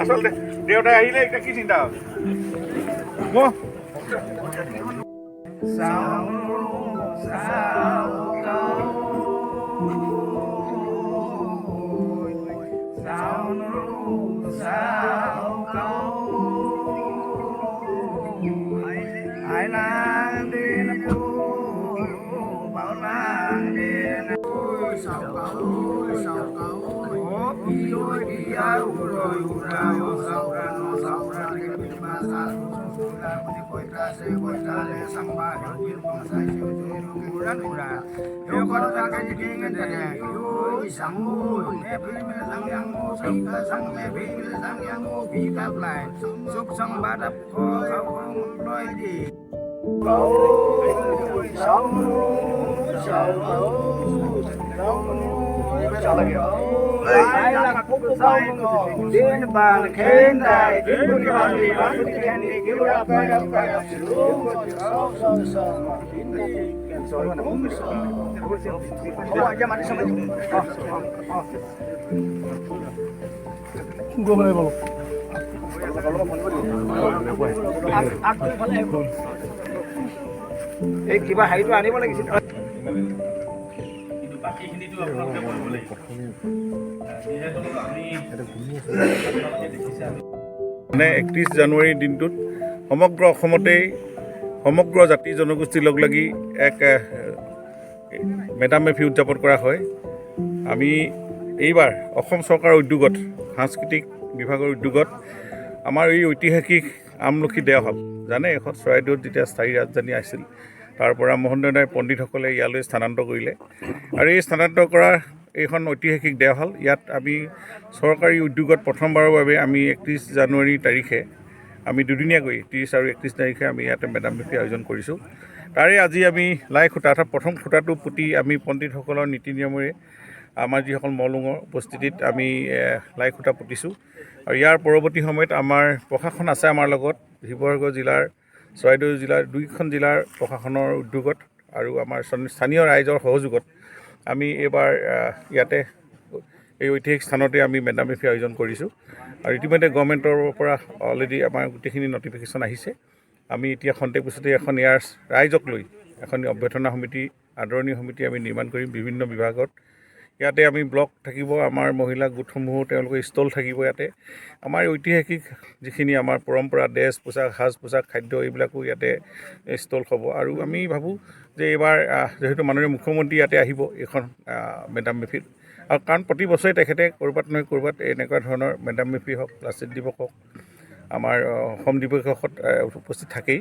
আচলতে দেউতাই আহিলে এতিয়া কি চিন্তা হ'ব এই কিবা হেৰিটো আনিব লাগিছিল মানে 31 জানুৱাৰী দিনটোত সমগ্ৰ অসমতেই সমগ্ৰ জাতি জনগোষ্ঠী লগ লাগি এক me-dum-mefi উদযাপন কৰা হয়। আমি এইবাৰ অসম চৰকাৰৰ উদ্যোগত সাংস্কৃতিক বিভাগৰ উদ্যোগত আমাৰ এই ঐতিহাসিক আমলখি দেওশাল জানে এখন চৰাইদেউত যেতিয়া স্থায়ী ৰাজধানী আছিল তাৰ পৰা মোহনদাই পণ্ডিতসকলে ইয়ালৈ স্থানান্তৰ কৰিলে আৰু এই স্থানান্তৰ কৰা এইখন ঐতিহাসিক দেওশাল ইয়াত আমি চৰকাৰী উদ্যোগত প্ৰথমবাৰৰ বাবে আমি 31 জানুৱাৰী তাৰিখে আমি দুদিনীয়াকৈ 30 আৰু 31 তাৰিখে আমি ইয়াতে me-dum-mefi আয়োজন কৰিছোঁ। তাৰে আজি আমি লাই খুঁটা অৰ্থাৎ প্ৰথম খুঁটাটো পুতি আমি পণ্ডিতসকলৰ নীতি নিয়মেৰে আমাৰ যিসকল মলুঙৰ উপস্থিতিত আমি লাই খুঁটা পুতিছোঁ আৰু ইয়াৰ পৰৱৰ্তী সময়ত আমাৰ প্ৰশাসন আছে আমাৰ লগত শিৱসাগৰ জিলাৰ চৰাইদেউ জিলাৰ দুইখন জিলাৰ প্ৰশাসনৰ উদ্যোগত আৰু আমাৰ স্থানীয় ৰাইজৰ সহযোগত আমি এইবাৰ ইয়াতে এই ঐতিহাসিক স্থানতে আমি me-dum-mefi আয়োজন কৰিছোঁ আৰু ইতিমধ্যে গভৰ্ণমেণ্টৰ পৰা অলৰেডি আমাৰ গোটেইখিনি নটিফিকেশ্যন আহিছে। আমি এতিয়া খন্তেক পিছতে এখন ইয়াৰ ৰাইজক লৈ এখন অভ্যৰ্থনা সমিতি আদৰণি সমিতি আমি নিৰ্মাণ কৰিম বিভিন্ন বিভাগত। ইয়াতে আমি ব্লক থাকিব আমাৰ মহিলা গোটসমূহ তেওঁলোকৰ ষ্টল থাকিব ইয়াতে আমাৰ ঐতিহাসিক যিখিনি আমাৰ পৰম্পৰা ড্ৰেছ পোছাক সাজ পোছাক খাদ্য এইবিলাকো ইয়াতে ষ্টল হ'ব আৰু আমি ভাবোঁ যে এইবাৰ যিহেতু মাননীয় মুখ্যমন্ত্ৰী ইয়াতে আহিব এইখন me-dum-mefiত আৰু কাৰণ প্ৰতি বছৰে তেখেতে ক'ৰবাত নহয় ক'ৰবাত এনেকুৱা ধৰণৰ me-dum-mefi হওক লাচিত দিৱস হওক আমাৰ অসম দিৱসত উপস্থিত থাকেই।